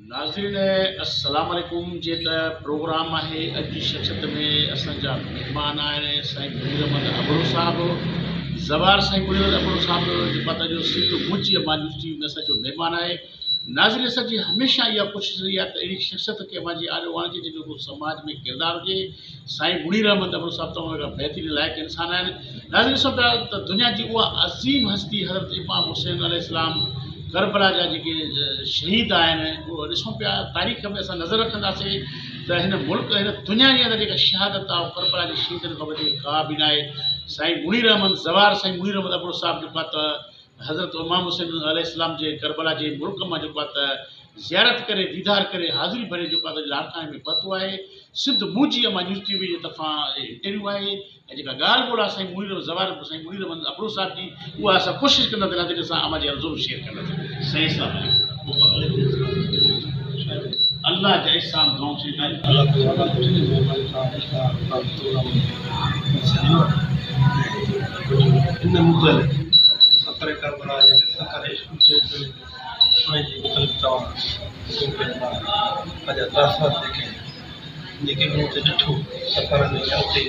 नाज़रीन अस्सलाम वालेकुम। जे त प्रोग्राम आहे अॼु जी शख़्सियत में असांजा महिमान आहिनि साईं मुनीर अहमद अबड़ो साहिबु, ज़वार साईं मुनीर अहमद अबड़ो साहिबु जेको जो सिंध मुची मायूस टीवी में असांजो महिमान आहे। नाज़रीन असांजी हमेशह इहा कोशिशि रही आहे त अहिड़ी शख़्सियत खे असांजी आॾो आणिजे जेको समाज में किरदारु हुजे। साईं मुनीर अहमद अबड़ो साहिबु तमामु हिकिड़ा बहितरीनु लाइक़ु इंसान आहिनि। नाज़रीन ॾिसो पिया त दुनिया जी उहा अज़ीम हस्ती हज़रत इमाम हुसैन अलैहिस्सलाम करबला जा जेके शहीद आहिनि उहो ॾिसूं पिया तारीख़ में असां नज़र रखंदासीं त हिन मुल्क हिन दुनिया जे अंदरि जेका शहादत आहे उहा करबला जे शहीदनि खां वधीक का बि न आहे। साईं मुनीर अहमद ज़वार साईं मुनीर अहमद अबड़ो साहिबु जेको आहे त हज़रत इमाम हुसैन अलैहिस्सलाम जे करबला जे मुल्क मां जेको आहे त ज़ियारत करे दीदार करे हाज़िरी भरे जेको आहे त लाड़काने में पहुतो आहे। सिंध मूजी मां न्यूज़ टीवी जे तरफ़ां इंटरव्यू आहे ऐं जेका ॻाल्हि ॿोल आहे साईं मुनीर ज़वार साईं मुनीर अहमद अबड़ो साहिब जी उहा असां कोशिशि कंदासीं नाज़रीन सां अमां जे ज़रूरु शेयर कंदासीं। साईं सलाम अल्लाह जा एहसान दुआऊं से इन मुतलिक़ सफ़र करबला जे सफ़र इश्क़ जे उन जी मुतलिक़ तव्हां अॼु तासुरात जेके मूं ते ॾिठो सफ़र में या उते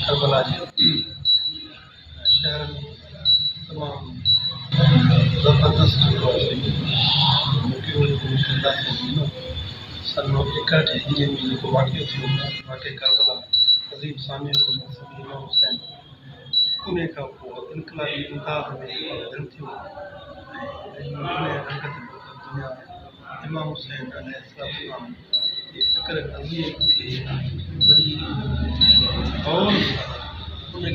करबला जे शहर में तमामु ज़बरदस्त जेको कंदासीं सन 61 हिजरी में जेको वाक़ियो थियो वाक़ई करबला अज़ीम सामिर इमाम हुसैन उन खां पोइ इनकलाबी अंदाज़ में बदिल थियो दुनिया इमाम हुसैन अलैहिस्सलाम जी फ़िक्र अज़ीम खे वरी गौर उनखे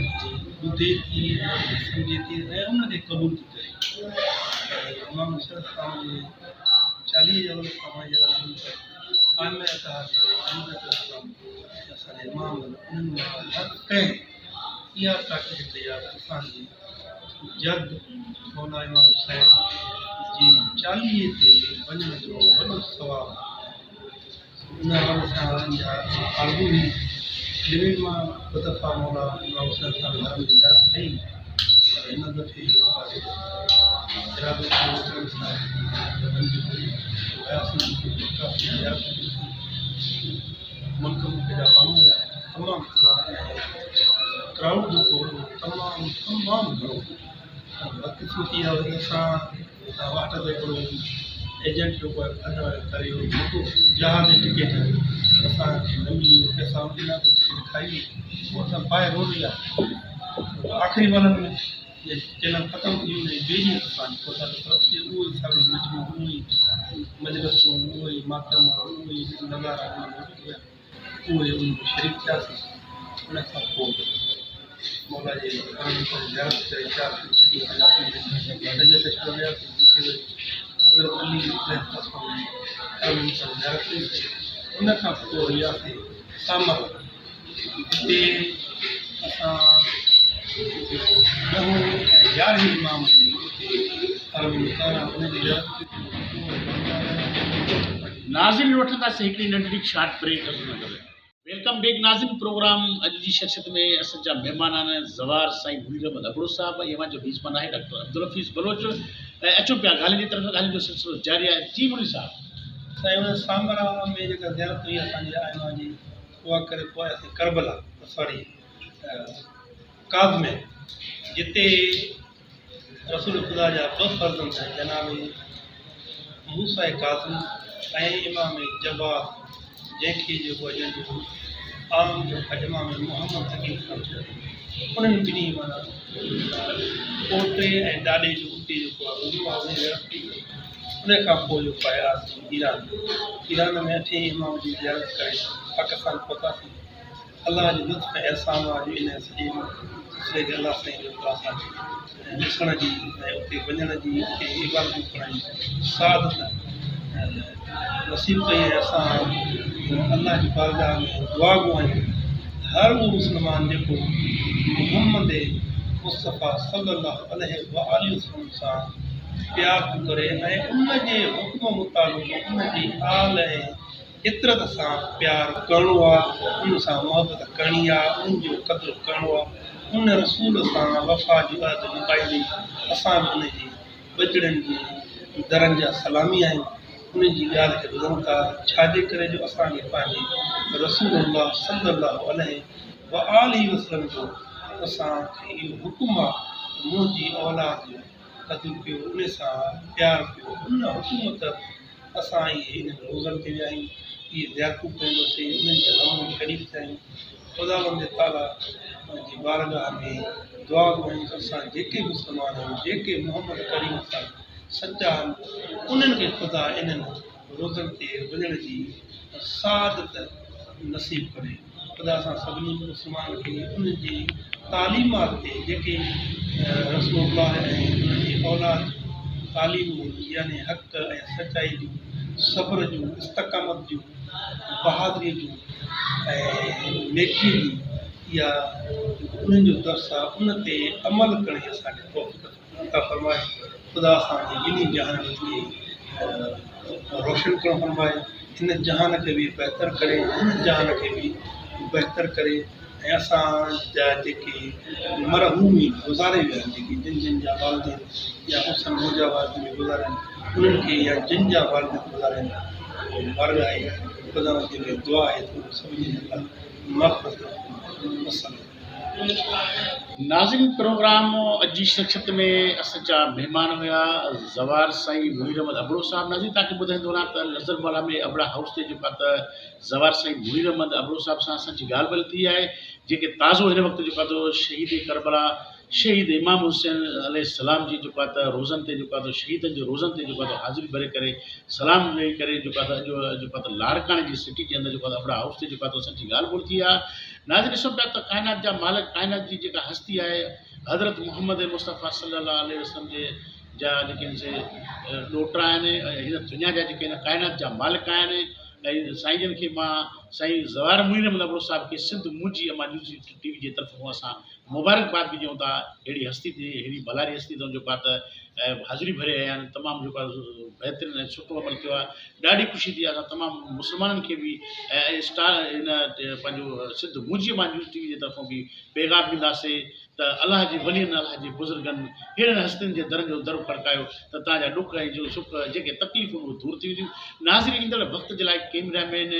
ॿुधे थी सम्झे थी ऐं उनखे क़बूल थी करे इमाम हुसैन जे 40 जा वर्ष आमिर असांजे इमाम उन्हनि हर कंहिं इहा ताक़त तयार असांजी जद मौला इमाम हुसैन जी 40 ते वञण जो वॾो सवाबु उन हवाले सां आरज़ू हुई लिविंग मां ॿ दफ़ा मौला इमाम हुसैन सां घर में ज़ियारत कई पर हिन दफ़े मुल्क में हेॾा माण्हू हुया तमामु क्राउड जेको तमामु घणो बदकिस्मती आहे वरी असां वाट ते हिकिड़ो एजेंट जेको आहे करे मोटो जहाज़ जी टिकेट असांखे न मिली पैसा ॾिनासीं टिकेट खाई पोइ असां पाए रोड विया आख़िरी वारनि में चैनल ख़तमु थी वियो ॿिए ॾींहुं असांजी पोइ तरफ़ ते उहो ई साॻियो मजमू उहो ई मजलिसूं उहो ई मातम उहो ई नज़ारा उहे उन शरीफ़ थियासीं उन खां पोइ मौला जे ज़ियारत करे 4 उन खां पोइ वियासीं सामर हिते असां 11 इमाम जी नाज़रीन वठंदासीं हिकिड़ी नंढड़ी शॉर्ट ब्रेक। वेलकम बैक नाज़रीन। प्रोग्राम अॼु जी शख़्सियत में असांजा महिमान आहिनि ज़वार साईं मुनीर अहमद अबड़ो साहिबु ऐं जो बीज़मान आहे डॉक्टर अब्दुल हफ़ीज़ बलोच। अचो पिया ॻाल्हियुनि जी तरफ़ ॻाल्हियुनि जो सिलसिलो जारी आहे। जी मुनीर साहिबु साईं उन सामरा में जेका ज़ियारत हुई असांजे आइमा जी उहा करे पोइ आयासीं करबला सॉरी काज़ में जिते रसूल ख़ुदा जा 2 फ़र्ज़ंद आहिनि जनाब मूसा काज़िम ऐं इमाम जब्बार जंहिंखे जेको आम जो इमाम मोहम्मद हकीम सम्झो उन्हनि ॿिन्ही माना पोटे ऐं ॾाॾे जो उते जेको आहे उन खां पोइ जेको आहे आयासीं ईरान में 8 इमाम जी ज़ियारत करे पाकिस्तान पहुतासीं। अलाह जे लुत्फ़ एहसान आहे इन सॼे सिलसिले खे अलाह साईं जेको असांखे ॾिसण जी ऐं उते वञण जी उते इबादतूं करण जी सादत नसीब कई ऐं असां अलाह जी बारगाह में दुआ घुरायूं हर उहो मुस्लमान जेको मुहम्मद मुस्तफ़ा सल्लल्लाहु अलैहि वसल्लम सां प्यार थो करे ऐं उन जे हुक्म मुताबिक़ उन जी आल ऐं फितरत सां प्यार करिणो आहे उन सां मोहबत करणी आहे उन जो क़दुरु करिणो आहे उन रसूल सां वफ़ा जी अहद निभाईंदी असां बि उन जी ॿचड़नि जी दरनि जा सलामी आहियूं उन जी ॻाल्हि खे ॿुधनि था छाजे करे जो असांखे पंहिंजे रसूलुल्लाह सल्लल्लाहु अलैहि व आलिहि वसल्लम जो असांखे इहो हुकुम आहे मुंहिंजी औलाद जो क़दुरु कयो उन सां प्यारु कयो उन हुकूमत असां इहे इन रोज़नि ते विया आहियूं इहे ज़ियारतूं कयोसीं उन्हनि जे रमूं शरीफ़ थिया आहियूं ख़ुदावंद ताला जी बारगाह में दुआ घुरूं असां जेके मुस्लमान आहियूं जेके मोहम्मद करीम सां सचा आहिनि उन्हनि खे ख़ुदा इन्हनि रोज़नि ते वञण जी सादत नसीब करे ख़ुदा असां सभिनी मुस्लमान खे उन्हनि जी तालीमात ते जेके रसूलुल्लाह ऐं उन्हनि जी औलाद तालीमूं यानी हक़ ऐं सचाई जूं सब्र जूं इस्तक़ामत जूं बहादुरीअ जूं ऐं नेकीअ जी इहा उन्हनि जो दर्स आहे उन ते अमल करण जी असांखे तौफ़ीक़ अता फ़रमाए ख़ुदा असांजे ॿिन्ही जहाननि खे रोशन करणु फ़रमाए हिन जहान खे बि बहितर करे हिन जहान खे बि बहितर करे ऐं असांजा जेके मरहूमी गुज़ारे विया आहिनि जेके जिन जिन जा वालदेन या हुसन मुजाबाद में गुज़ारनि उन्हनि खे या जिन जा वालदेन गुज़ारनि मर आहे ख़ुदा जे में दुआ आहे त सभिनी जे लाइ मफ़रत नाज़रीन प्रोग्राम अॼु जी शख़्सियत में असांजा महिमान हुया ज़वार साईं मुनीर अहमद अबड़ो साहिबु नाज़रीन तव्हांखे ॿुधाईंदो वञा त नज़रबाला में अबड़ा हाउस ते जेका त ज़वार साईं मुनीर अहमद अबड़ो साहिब सां असांजी ॻाल्हि ॿोल्हि थी आहे जेके ताज़ो हिन वक़्तु जेको आहे तो शहीद करबला शहीद इमाम हुसैन अलैहिस्सलाम जी जेको आहे त रोज़नि ते जेको आहे त शहीदनि जे रोज़नि ते जेको आहे त हाज़िरी भरे करे सलाम ॾेई करे जेको आहे त अॼु जेको आहे त लाड़काणे जी सिटी जे अंदरि जेको आहे त अबड़ा हाउस ते जेको आहे त असांजी ॻाल्हि ॿोल्हि थी आहे नाज़रीन ॾिसो पिया त काइनात जा मालिक काइनात जी जेका हस्ती आहे हज़रत मोहम्मद मुस्तफ़ा सल्लल्लाहु अलैहि वसल्लम जे जा जेके से ॾोहिटा आहिनि ऐं हिन दुनिया जा जेके हिन काइनात जा मालिक आहिनि ऐं साईं जन खे मां साईं ज़वार मुनीर अहमद अबड़ो साहिब खे सिंध मुंहिंजी अमा न्यूज़ टीवी जे तरफ़ां असां मुबारकबाद बि ॾियूं था अहिड़ी हस्ती ते अहिड़ी भलारी हस्ती अथनि जेको आहे त हाज़िरी भरे आया आहिनि तमामु जेको आहे बहितरीनु ऐं सुठो अमल कयो आहे ॾाढी ख़ुशी थी आहे असां तमामु मुस्लमाननि खे बि ऐं स्टार हिन पंहिंजो सिंध मुंहिंजी अमा न्यूज़ टीवी जे तरफ़ां बि पैगाम ॾींदासीं त अलाह जे वलियुनि अलाह जे बुज़ुर्गनि अहिड़नि हस्तियुनि जे दरनि जो दर खड़कायो त तव्हांजा ॾुख ऐं जो सुख जेके तकलीफ़ूं उहे दूरि थी वेंदियूं नाज़रीन ईंदड़ वक़्त जे लाइ कैमरामैन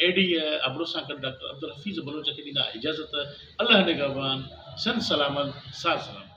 एडी अबड़ो सां गॾु डॉक्टर अब्दुल हफ़ीज़ बलोच खे ॾींदा इजाज़त अलाह निगहबान सन सलामत साल सलामत